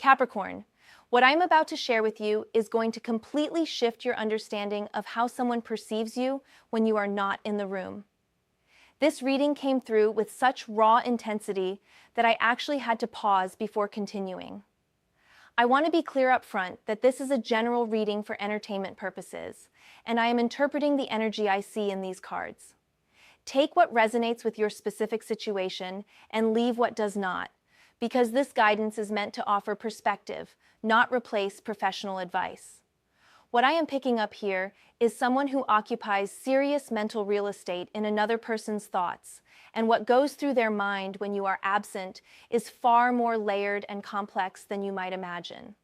Capricorn, what I'm about to share with you is going to completely shift your understanding of how someone perceives you when you are not in the room. This reading came through with such raw intensity that I actually had to pause before continuing. I want to be clear up front that this is a general reading for entertainment purposes, and I am interpreting the energy I see in these cards. Take what resonates with your specific situation and leave what does not, because this guidance is meant to offer perspective, not replace professional advice. What I am picking up here is someone who occupies serious mental real estate in another person's thoughts, and what goes through their mind when you are absent is far more layered and complex than you might imagine.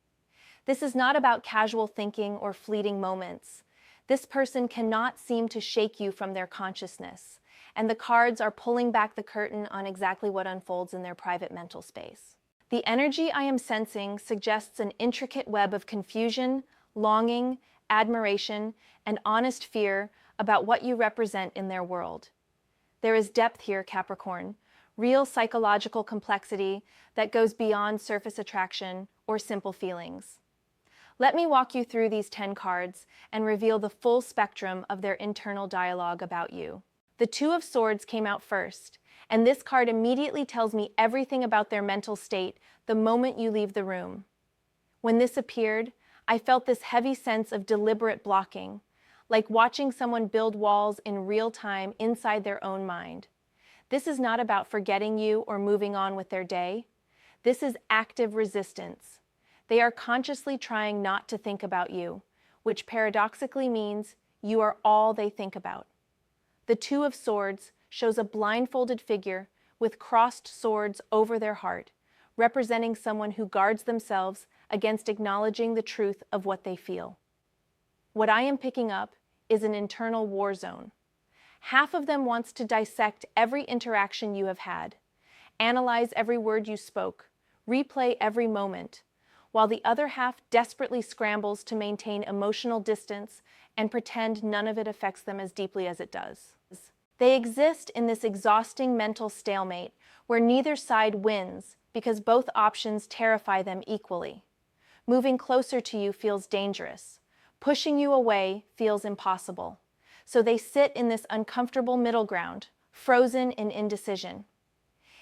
This is not about casual thinking or fleeting moments. This person cannot seem to shake you from their consciousness, and the cards are pulling back the curtain on exactly what unfolds in their private mental space. The energy I am sensing suggests an intricate web of confusion, longing, admiration, and honest fear about what you represent in their world. There is depth here, Capricorn, real psychological complexity that goes beyond surface attraction or simple feelings. Let me walk you through these 10 cards and reveal the full spectrum of their internal dialogue about you. The Two of Swords came out first, and this card immediately tells me everything about their mental state the moment you leave the room. When this appeared, I felt this heavy sense of deliberate blocking, like watching someone build walls in real time inside their own mind. This is not about forgetting you or moving on with their day. This is active resistance. They are consciously trying not to think about you, which paradoxically means you are all they think about. The Two of Swords shows a blindfolded figure with crossed swords over their heart, representing someone who guards themselves against acknowledging the truth of what they feel. What I am picking up is an internal war zone. Half of them wants to dissect every interaction you have had, analyze every word you spoke, replay every moment, while the other half desperately scrambles to maintain emotional distance and pretend none of it affects them as deeply as it does. They exist in this exhausting mental stalemate where neither side wins because both options terrify them equally. Moving closer to you feels dangerous. Pushing you away feels impossible. So they sit in this uncomfortable middle ground, frozen in indecision.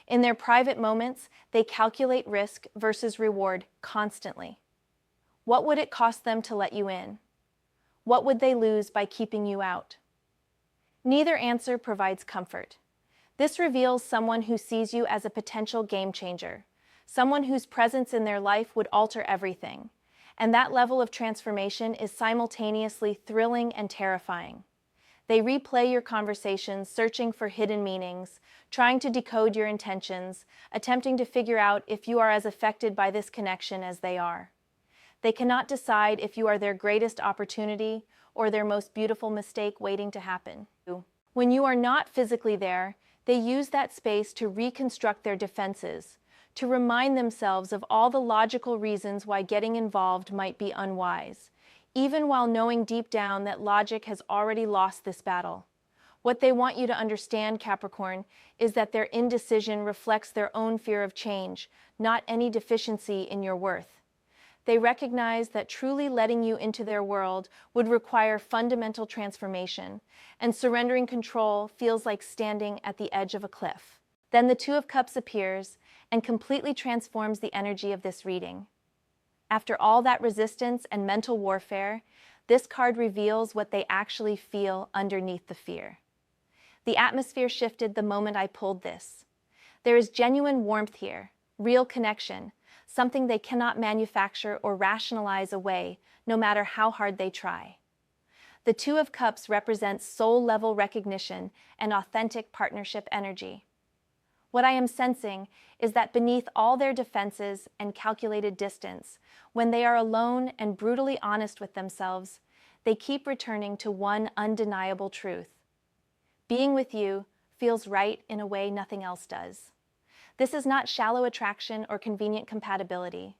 In their private moments, they calculate risk versus reward constantly. What would it cost them to let you in? What would they lose by keeping you out? Neither answer provides comfort. This reveals someone who sees you as a potential game changer, someone whose presence in their life would alter everything, and that level of transformation is simultaneously thrilling and terrifying. They replay your conversations, searching for hidden meanings, trying to decode your intentions, attempting to figure out if you are as affected by this connection as they are. They cannot decide if you are their greatest opportunity or their most beautiful mistake waiting to happen. When you are not physically there, they use that space to reconstruct their defenses, to remind themselves of all the logical reasons why getting involved might be unwise, even while knowing deep down that logic has already lost this battle. What they want you to understand, Capricorn, is that their indecision reflects their own fear of change, not any deficiency in your worth. They recognize that truly letting you into their world would require fundamental transformation, and surrendering control feels like standing at the edge of a cliff. Then the Two of Cups appears and completely transforms the energy of this reading. After all that resistance and mental warfare, this card reveals what they actually feel underneath the fear. The atmosphere shifted the moment I pulled this. There is genuine warmth here, real connection, something they cannot manufacture or rationalize away, no matter how hard they try. The Two of Cups represents soul-level recognition and authentic partnership energy. What I am sensing is that beneath all their defenses and calculated distance, when they are alone and brutally honest with themselves, they keep returning to one undeniable truth. Being with you feels right in a way nothing else does. This is not shallow attraction or convenient compatibility.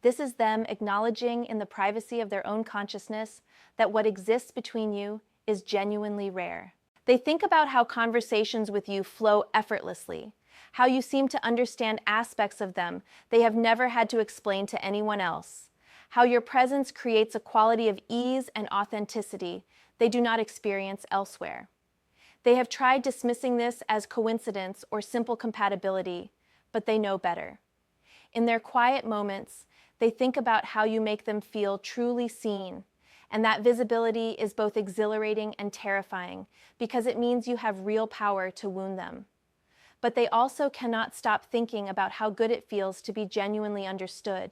This is them acknowledging in the privacy of their own consciousness that what exists between you is genuinely rare. They think about how conversations with you flow effortlessly, how you seem to understand aspects of them they have never had to explain to anyone else, how your presence creates a quality of ease and authenticity they do not experience elsewhere. They have tried dismissing this as coincidence or simple compatibility, but they know better. In their quiet moments, they think about how you make them feel truly seen, and that visibility is both exhilarating and terrifying because it means you have real power to wound them. But they also cannot stop thinking about how good it feels to be genuinely understood,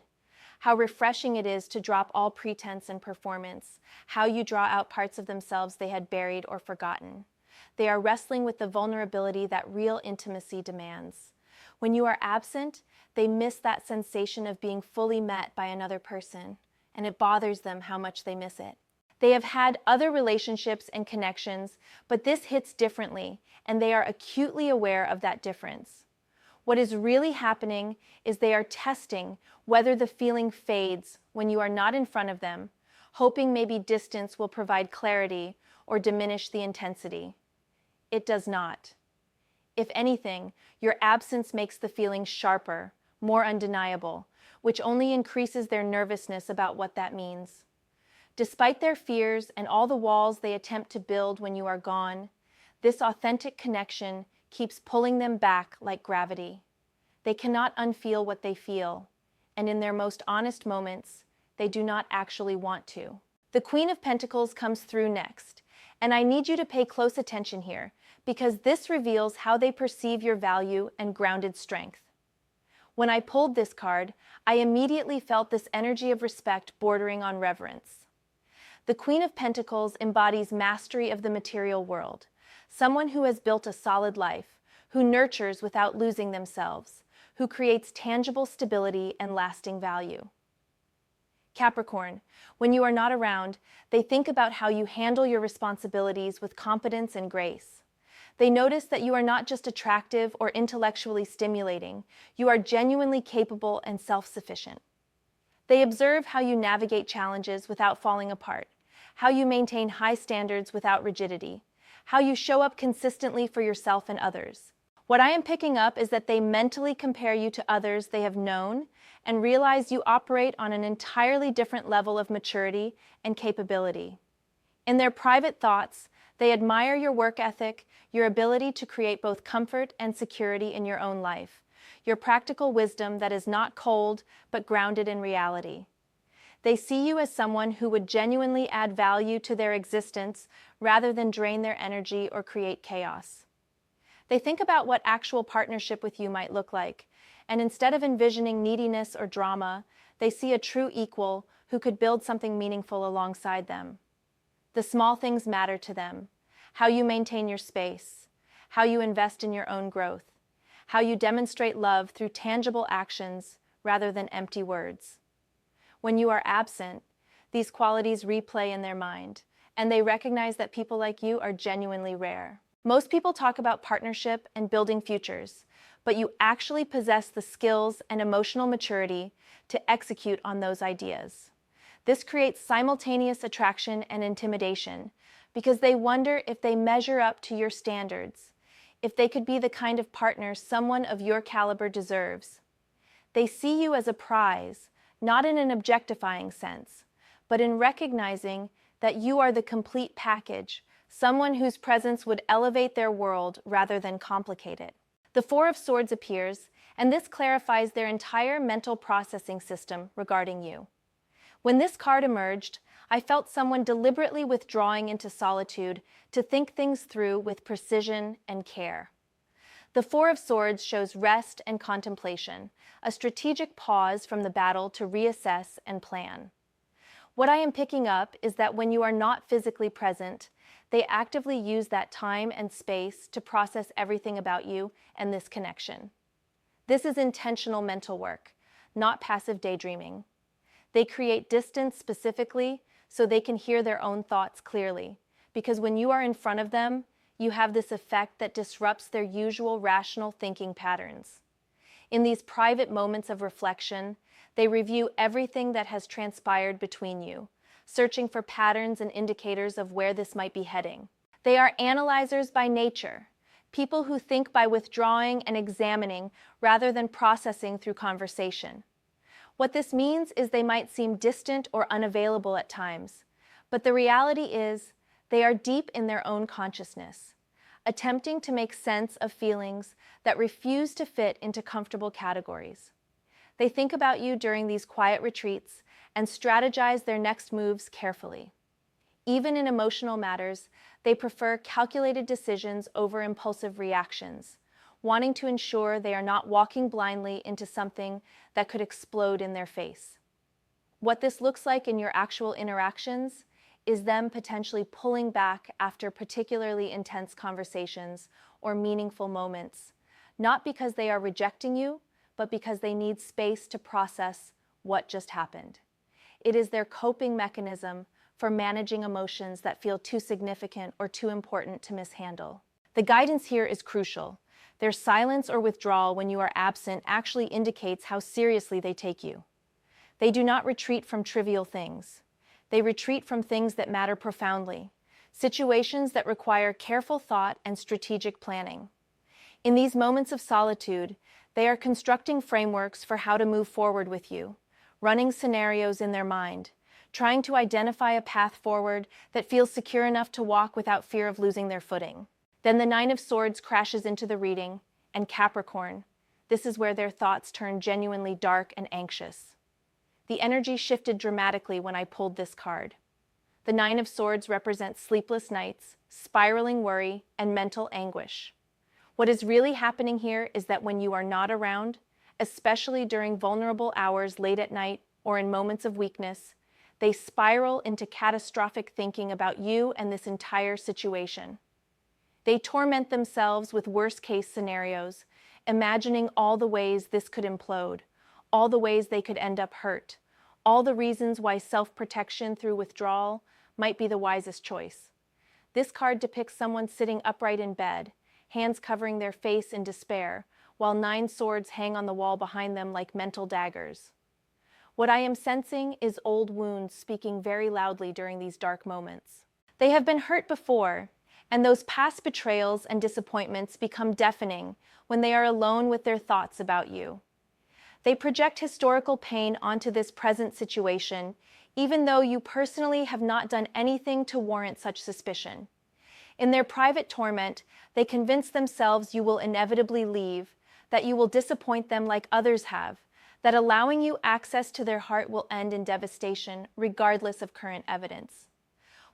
how refreshing it is to drop all pretense and performance, how you draw out parts of themselves they had buried or forgotten. They are wrestling with the vulnerability that real intimacy demands. When you are absent, they miss that sensation of being fully met by another person, and it bothers them how much they miss it. They have had other relationships and connections, but this hits differently, and they are acutely aware of that difference. What is really happening is they are testing whether the feeling fades when you are not in front of them, hoping maybe distance will provide clarity or diminish the intensity. It does not. If anything, your absence makes the feeling sharper, more undeniable, which only increases their nervousness about what that means. Despite their fears and all the walls they attempt to build when you are gone, this authentic connection keeps pulling them back like gravity. They cannot unfeel what they feel, and in their most honest moments, they do not actually want to. The Queen of Pentacles comes through next, and I need you to pay close attention here, because this reveals how they perceive your value and grounded strength. When I pulled this card, I immediately felt this energy of respect bordering on reverence. The Queen of Pentacles embodies mastery of the material world, someone who has built a solid life, who nurtures without losing themselves, who creates tangible stability and lasting value. Capricorn, when you are not around, they think about how you handle your responsibilities with competence and grace. They notice that you are not just attractive or intellectually stimulating, you are genuinely capable and self-sufficient. They observe how you navigate challenges without falling apart, how you maintain high standards without rigidity, how you show up consistently for yourself and others. What I am picking up is that they mentally compare you to others they have known and realize you operate on an entirely different level of maturity and capability. In their private thoughts, they admire your work ethic, your ability to create both comfort and security in your own life, your practical wisdom that is not cold but grounded in reality. They see you as someone who would genuinely add value to their existence rather than drain their energy or create chaos. They think about what actual partnership with you might look like, and instead of envisioning neediness or drama, they see a true equal who could build something meaningful alongside them. The small things matter to them: how you maintain your space, how you invest in your own growth, how you demonstrate love through tangible actions rather than empty words. When you are absent, these qualities replay in their mind, and they recognize that people like you are genuinely rare. Most people talk about partnership and building futures, but you actually possess the skills and emotional maturity to execute on those ideas. This creates simultaneous attraction and intimidation because they wonder if they measure up to your standards, if they could be the kind of partner someone of your caliber deserves. They see you as a prize, not in an objectifying sense, but in recognizing that you are the complete package, someone whose presence would elevate their world rather than complicate it. The Four of Swords appears, and this clarifies their entire mental processing system regarding you. When this card emerged, I felt someone deliberately withdrawing into solitude to think things through with precision and care. The Four of Swords shows rest and contemplation, a strategic pause from the battle to reassess and plan. What I am picking up is that when you are not physically present, they actively use that time and space to process everything about you and this connection. This is intentional mental work, not passive daydreaming. They create distance specifically so they can hear their own thoughts clearly, because when you are in front of them, you have this effect that disrupts their usual rational thinking patterns. In these private moments of reflection, they review everything that has transpired between you, searching for patterns and indicators of where this might be heading. They are analyzers by nature, people who think by withdrawing and examining rather than processing through conversation. What this means is they might seem distant or unavailable at times, but the reality is they are deep in their own consciousness, attempting to make sense of feelings that refuse to fit into comfortable categories. They think about you during these quiet retreats and strategize their next moves carefully. Even in emotional matters, they prefer calculated decisions over impulsive reactions, wanting to ensure they are not walking blindly into something that could explode in their face. What this looks like in your actual interactions is them potentially pulling back after particularly intense conversations or meaningful moments, not because they are rejecting you, but because they need space to process what just happened. It is their coping mechanism for managing emotions that feel too significant or too important to mishandle. The guidance here is crucial. Their silence or withdrawal when you are absent actually indicates how seriously they take you. They do not retreat from trivial things. They retreat from things that matter profoundly, situations that require careful thought and strategic planning. In these moments of solitude, they are constructing frameworks for how to move forward with you, running scenarios in their mind, trying to identify a path forward that feels secure enough to walk without fear of losing their footing. Then the Nine of Swords crashes into the reading, and Capricorn, this is where their thoughts turn genuinely dark and anxious. The energy shifted dramatically when I pulled this card. The Nine of Swords represents sleepless nights, spiraling worry, and mental anguish. What is really happening here is that when you are not around, especially during vulnerable hours late at night or in moments of weakness, they spiral into catastrophic thinking about you and this entire situation. They torment themselves with worst-case scenarios, imagining all the ways this could implode, all the ways they could end up hurt, all the reasons why self-protection through withdrawal might be the wisest choice. This card depicts someone sitting upright in bed, hands covering their face in despair, while 9 swords hang on the wall behind them like mental daggers. What I am sensing is old wounds speaking very loudly during these dark moments. They have been hurt before, and those past betrayals and disappointments become deafening when they are alone with their thoughts about you. They project historical pain onto this present situation, even though you personally have not done anything to warrant such suspicion. In their private torment, they convince themselves you will inevitably leave, that you will disappoint them like others have, that allowing you access to their heart will end in devastation, regardless of current evidence.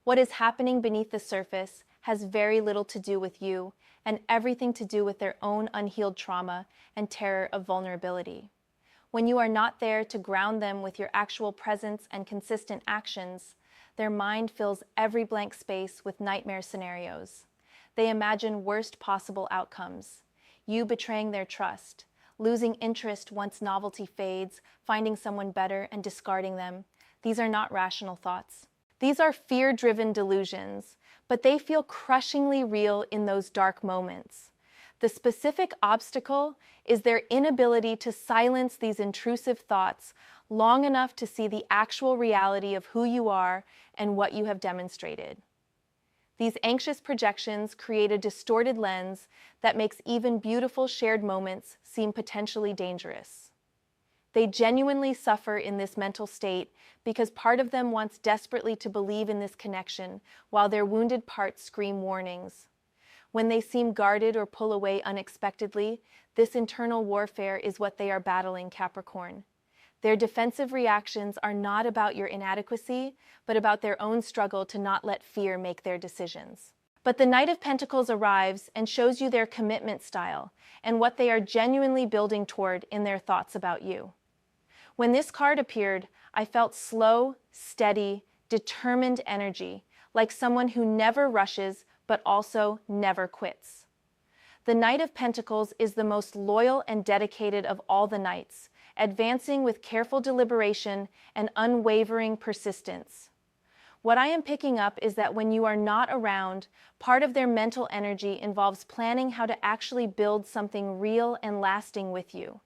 What is happening beneath the surface has very little to do with you and everything to do with their own unhealed trauma and terror of vulnerability. When you are not there to ground them with your actual presence and consistent actions, their mind fills every blank space with nightmare scenarios. They imagine worst possible outcomes, you betraying their trust, losing interest once novelty fades, finding someone better and discarding them. These are not rational thoughts. These are fear-driven delusions, but they feel crushingly real in those dark moments. The specific obstacle is their inability to silence these intrusive thoughts long enough to see the actual reality of who you are and what you have demonstrated. These anxious projections create a distorted lens that makes even beautiful shared moments seem potentially dangerous. They genuinely suffer in this mental state because part of them wants desperately to believe in this connection, while their wounded parts scream warnings. When they seem guarded or pull away unexpectedly, this internal warfare is what they are battling, Capricorn. Their defensive reactions are not about your inadequacy, but about their own struggle to not let fear make their decisions. But the Knight of Pentacles arrives and shows you their commitment style and what they are genuinely building toward in their thoughts about you. When this card appeared, I felt slow, steady, determined energy, like someone who never rushes but also never quits. The Knight of Pentacles is the most loyal and dedicated of all the knights, advancing with careful deliberation and unwavering persistence. What I am picking up is that when you are not around, part of their mental energy involves planning how to actually build something real and lasting with you.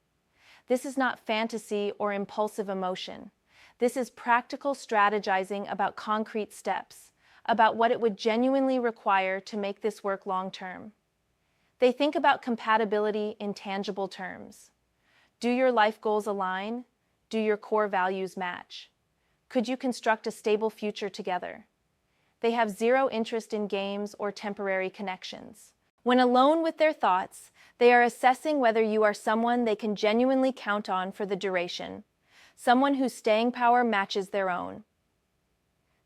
This is not fantasy or impulsive emotion. This is practical strategizing about concrete steps, about what it would genuinely require to make this work long-term. They think about compatibility in tangible terms. Do your life goals align? Do your core values match? Could you construct a stable future together? They have zero interest in games or temporary connections. When alone with their thoughts, they are assessing whether you are someone they can genuinely count on for the duration, someone whose staying power matches their own.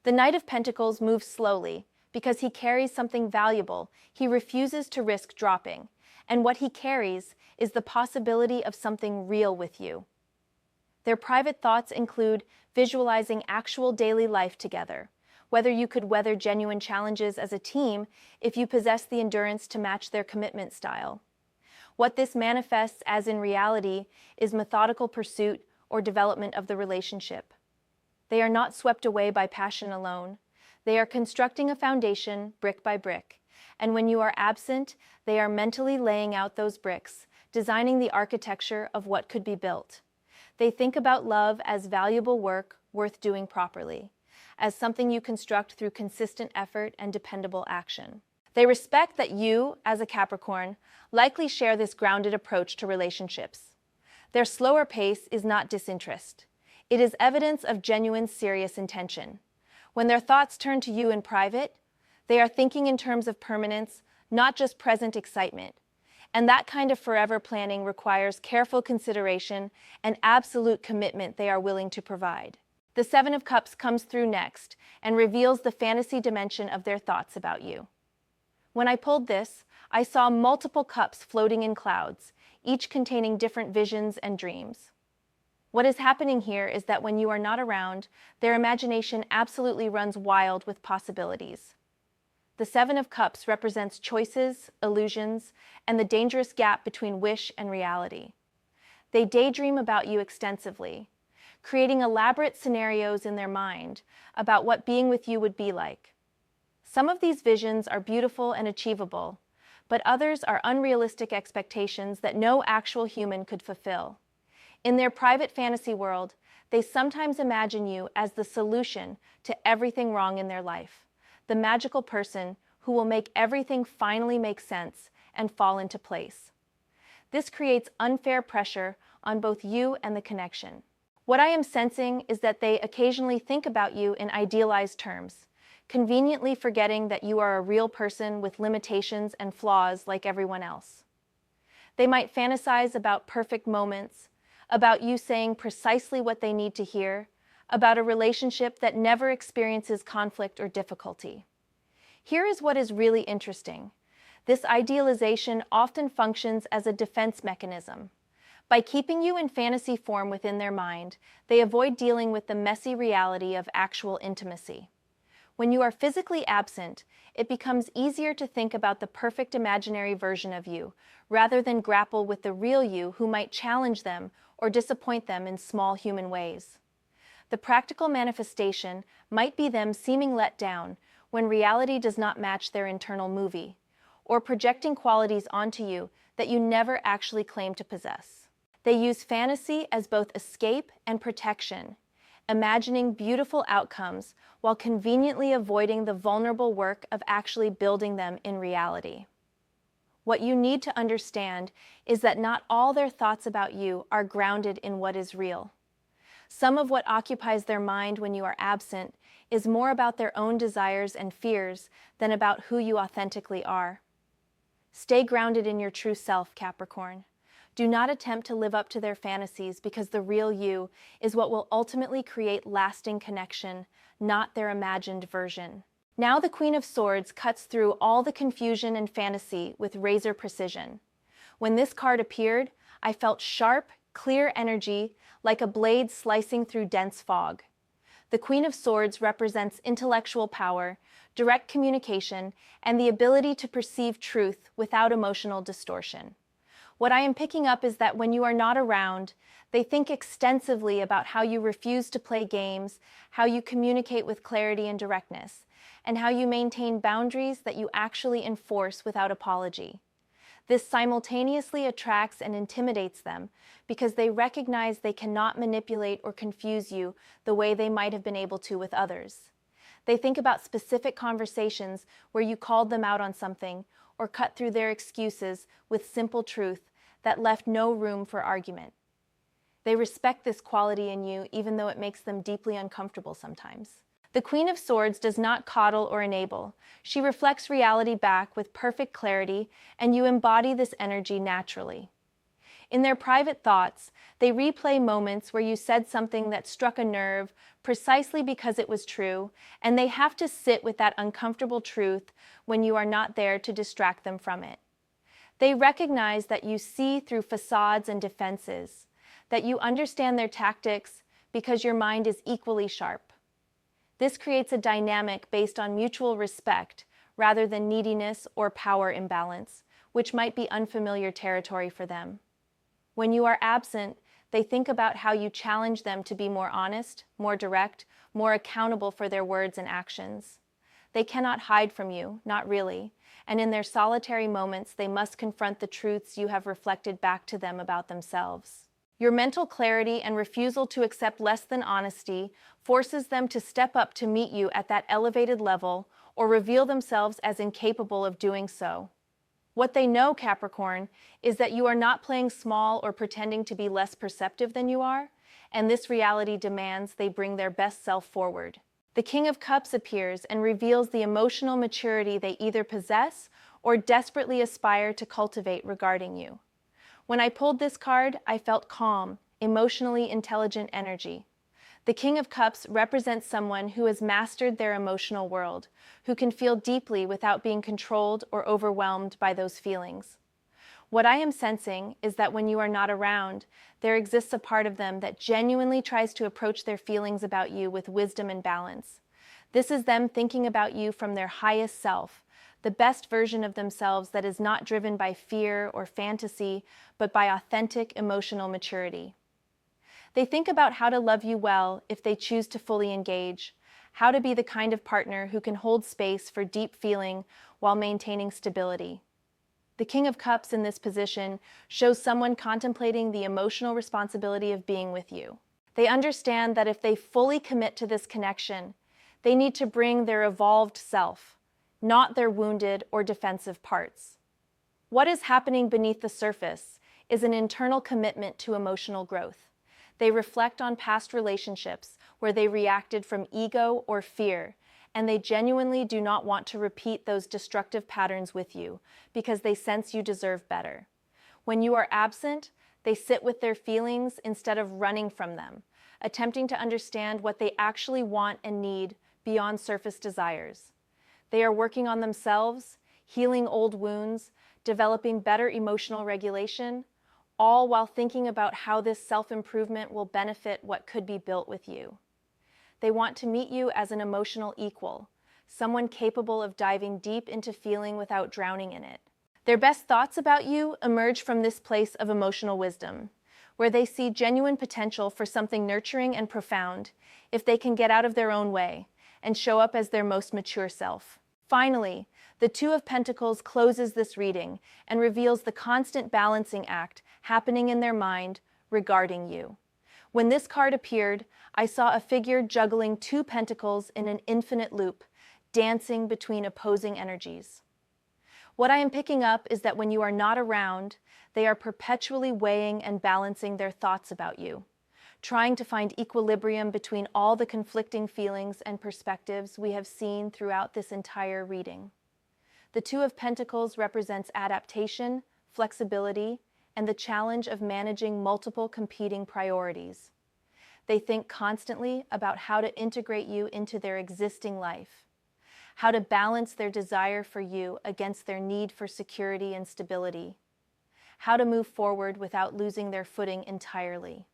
The Knight of Pentacles moves slowly because he carries something valuable he refuses to risk dropping, and what he carries is the possibility of something real with you. Their private thoughts include visualizing actual daily life together, whether you could weather genuine challenges as a team if you possess the endurance to match their commitment style. What this manifests as in reality is methodical pursuit or development of the relationship. They are not swept away by passion alone. They are constructing a foundation brick by brick, and when you are absent, they are mentally laying out those bricks, designing the architecture of what could be built. They think about love as valuable work worth doing properly, as something you construct through consistent effort and dependable action. They respect that you, as a Capricorn, likely share this grounded approach to relationships. Their slower pace is not disinterest. It is evidence of genuine, serious intention. When their thoughts turn to you in private, they are thinking in terms of permanence, not just present excitement. And that kind of forever planning requires careful consideration and absolute commitment they are willing to provide. The Seven of Cups comes through next and reveals the fantasy dimension of their thoughts about you. When I pulled this, I saw multiple cups floating in clouds, each containing different visions and dreams. What is happening here is that when you are not around, their imagination absolutely runs wild with possibilities. The Seven of Cups represents choices, illusions, and the dangerous gap between wish and reality. They daydream about you extensively, creating elaborate scenarios in their mind about what being with you would be like. Some of these visions are beautiful and achievable, but others are unrealistic expectations that no actual human could fulfill. In their private fantasy world, they sometimes imagine you as the solution to everything wrong in their life, the magical person who will make everything finally make sense and fall into place. This creates unfair pressure on both you and the connection. What I am sensing is that they occasionally think about you in idealized terms, conveniently forgetting that you are a real person with limitations and flaws like everyone else. They might fantasize about perfect moments, about you saying precisely what they need to hear, about a relationship that never experiences conflict or difficulty. Here is what is really interesting. This idealization often functions as a defense mechanism. By keeping you in fantasy form within their mind, they avoid dealing with the messy reality of actual intimacy. When you are physically absent, it becomes easier to think about the perfect imaginary version of you, rather than grapple with the real you who might challenge them or disappoint them in small human ways. The practical manifestation might be them seeming let down when reality does not match their internal movie, or projecting qualities onto you that you never actually claim to possess. They use fantasy as both escape and protection, imagining beautiful outcomes while conveniently avoiding the vulnerable work of actually building them in reality. What you need to understand is that not all their thoughts about you are grounded in what is real. Some of what occupies their mind when you are absent is more about their own desires and fears than about who you authentically are. Stay grounded in your true self, Capricorn. Do not attempt to live up to their fantasies because the real you is what will ultimately create lasting connection, not their imagined version. Now the Queen of Swords cuts through all the confusion and fantasy with razor precision. When this card appeared, I felt sharp, clear energy like a blade slicing through dense fog. The Queen of Swords represents intellectual power, direct communication, and the ability to perceive truth without emotional distortion. What I am picking up is that when you are not around, they think extensively about how you refuse to play games, how you communicate with clarity and directness, and how you maintain boundaries that you actually enforce without apology. This simultaneously attracts and intimidates them because they recognize they cannot manipulate or confuse you the way they might have been able to with others. They think about specific conversations where you called them out on something, or cut through their excuses with simple truth that left no room for argument. They respect this quality in you even though it makes them deeply uncomfortable sometimes. The Queen of Swords does not coddle or enable. She reflects reality back with perfect clarity, and you embody this energy naturally. In their private thoughts, they replay moments where you said something that struck a nerve precisely because it was true, and they have to sit with that uncomfortable truth when you are not there to distract them from it. They recognize that you see through facades and defenses, that you understand their tactics because your mind is equally sharp. This creates a dynamic based on mutual respect rather than neediness or power imbalance, which might be unfamiliar territory for them. When you are absent, they think about how you challenge them to be more honest, more direct, more accountable for their words and actions. They cannot hide from you, not really, and in their solitary moments, they must confront the truths you have reflected back to them about themselves. Your mental clarity and refusal to accept less than honesty forces them to step up to meet you at that elevated level or reveal themselves as incapable of doing so. What they know, Capricorn, is that you are not playing small or pretending to be less perceptive than you are, and this reality demands they bring their best self forward. The King of Cups appears and reveals the emotional maturity they either possess or desperately aspire to cultivate regarding you. When I pulled this card, I felt calm, emotionally intelligent energy. The King of Cups represents someone who has mastered their emotional world, who can feel deeply without being controlled or overwhelmed by those feelings. What I am sensing is that when you are not around, there exists a part of them that genuinely tries to approach their feelings about you with wisdom and balance. This is them thinking about you from their highest self, the best version of themselves that is not driven by fear or fantasy, but by authentic emotional maturity. They think about how to love you well if they choose to fully engage, how to be the kind of partner who can hold space for deep feeling while maintaining stability. The King of Cups in this position shows someone contemplating the emotional responsibility of being with you. They understand that if they fully commit to this connection, they need to bring their evolved self, not their wounded or defensive parts. What is happening beneath the surface is an internal commitment to emotional growth. They reflect on past relationships where they reacted from ego or fear, and they genuinely do not want to repeat those destructive patterns with you because they sense you deserve better. When you are absent, they sit with their feelings instead of running from them, attempting to understand what they actually want and need beyond surface desires. They are working on themselves, healing old wounds, developing better emotional regulation, all while thinking about how this self-improvement will benefit what could be built with you. They want to meet you as an emotional equal, someone capable of diving deep into feeling without drowning in it. Their best thoughts about you emerge from this place of emotional wisdom, where they see genuine potential for something nurturing and profound if they can get out of their own way and show up as their most mature self. Finally, the Two of Pentacles closes this reading and reveals the constant balancing act happening in their mind regarding you. When this card appeared, I saw a figure juggling two pentacles in an infinite loop, dancing between opposing energies. What I am picking up is that when you are not around, they are perpetually weighing and balancing their thoughts about you, trying to find equilibrium between all the conflicting feelings and perspectives we have seen throughout this entire reading. The Two of Pentacles represents adaptation, flexibility, and the challenge of managing multiple competing priorities. They think constantly about how to integrate you into their existing life, how to balance their desire for you against their need for security and stability, how to move forward without losing their footing entirely.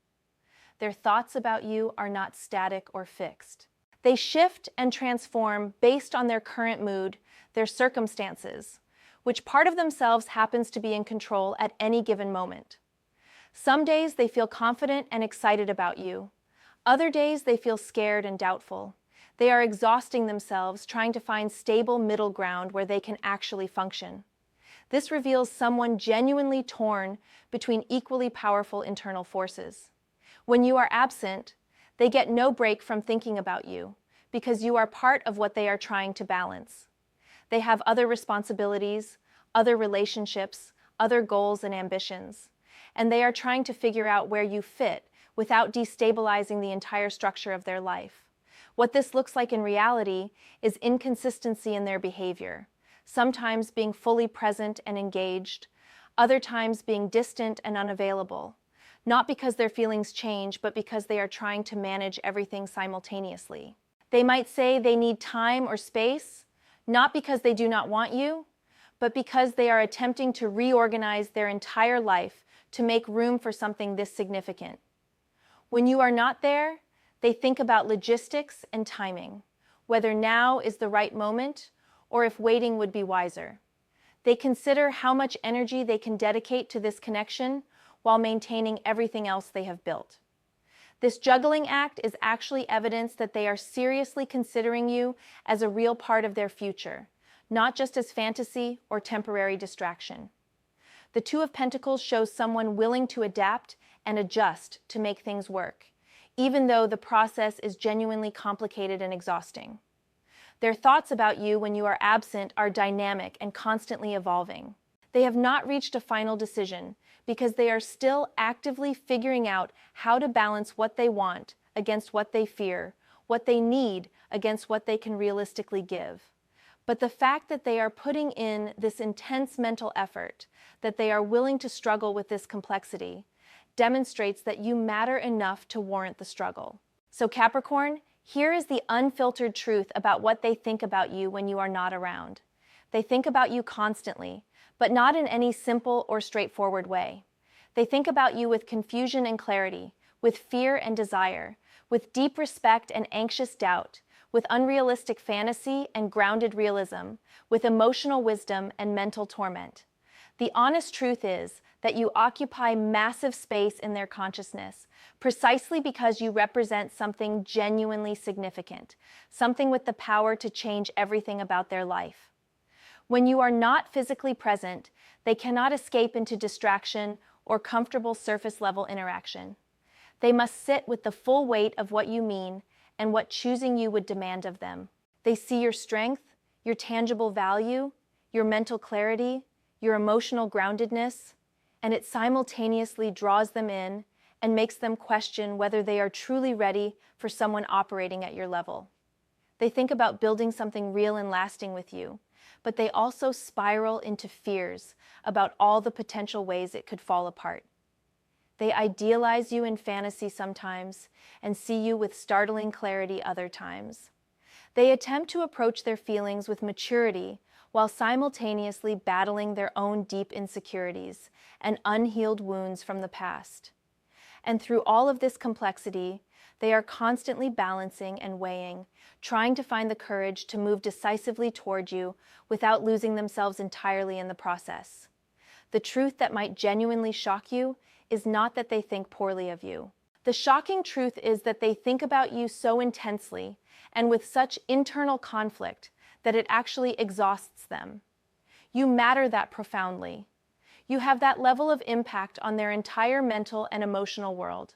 Their thoughts about you are not static or fixed. They shift and transform based on their current mood, their circumstances, which part of themselves happens to be in control at any given moment. Some days they feel confident and excited about you. Other days they feel scared and doubtful. They are exhausting themselves trying to find stable middle ground where they can actually function. This reveals someone genuinely torn between equally powerful internal forces. When you are absent, they get no break from thinking about you because you are part of what they are trying to balance. They have other responsibilities, other relationships, other goals and ambitions. And they are trying to figure out where you fit without destabilizing the entire structure of their life. What this looks like in reality is inconsistency in their behavior, sometimes being fully present and engaged, other times being distant and unavailable, not because their feelings change, but because they are trying to manage everything simultaneously. They might say they need time or space, not because they do not want you, but because they are attempting to reorganize their entire life to make room for something this significant. When you are not there, they think about logistics and timing, whether now is the right moment or if waiting would be wiser. They consider how much energy they can dedicate to this connection while maintaining everything else they have built. This juggling act is actually evidence that they are seriously considering you as a real part of their future, not just as fantasy or temporary distraction. The Two of Pentacles shows someone willing to adapt and adjust to make things work, even though the process is genuinely complicated and exhausting. Their thoughts about you when you are absent are dynamic and constantly evolving. They have not reached a final decision because they are still actively figuring out how to balance what they want against what they fear, what they need against what they can realistically give. But the fact that they are putting in this intense mental effort, that they are willing to struggle with this complexity, demonstrates that you matter enough to warrant the struggle. So Capricorn, here is the unfiltered truth about what they think about you when you are not around. They think about you constantly, but not in any simple or straightforward way. They think about you with confusion and clarity, with fear and desire, with deep respect and anxious doubt, with unrealistic fantasy and grounded realism, with emotional wisdom and mental torment. The honest truth is that you occupy massive space in their consciousness, precisely because you represent something genuinely significant, something with the power to change everything about their life. When you are not physically present, they cannot escape into distraction or comfortable surface-level interaction. They must sit with the full weight of what you mean and what choosing you would demand of them. They see your strength, your tangible value, your mental clarity, your emotional groundedness, and it simultaneously draws them in and makes them question whether they are truly ready for someone operating at your level. They think about building something real and lasting with you, but they also spiral into fears about all the potential ways it could fall apart. They idealize you in fantasy sometimes and see you with startling clarity other times. They attempt to approach their feelings with maturity while simultaneously battling their own deep insecurities and unhealed wounds from the past. And through all of this complexity, they are constantly balancing and weighing, trying to find the courage to move decisively toward you without losing themselves entirely in the process. The truth that might genuinely shock you is not that they think poorly of you. The shocking truth is that they think about you so intensely and with such internal conflict that it actually exhausts them. You matter that profoundly. You have that level of impact on their entire mental and emotional world.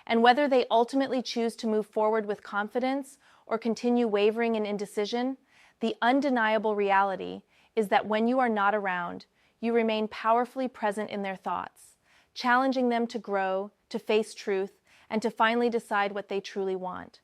And whether they ultimately choose to move forward with confidence or continue wavering in indecision, the undeniable reality is that when you are not around, you remain powerfully present in their thoughts, challenging them to grow, to face truth, and to finally decide what they truly want.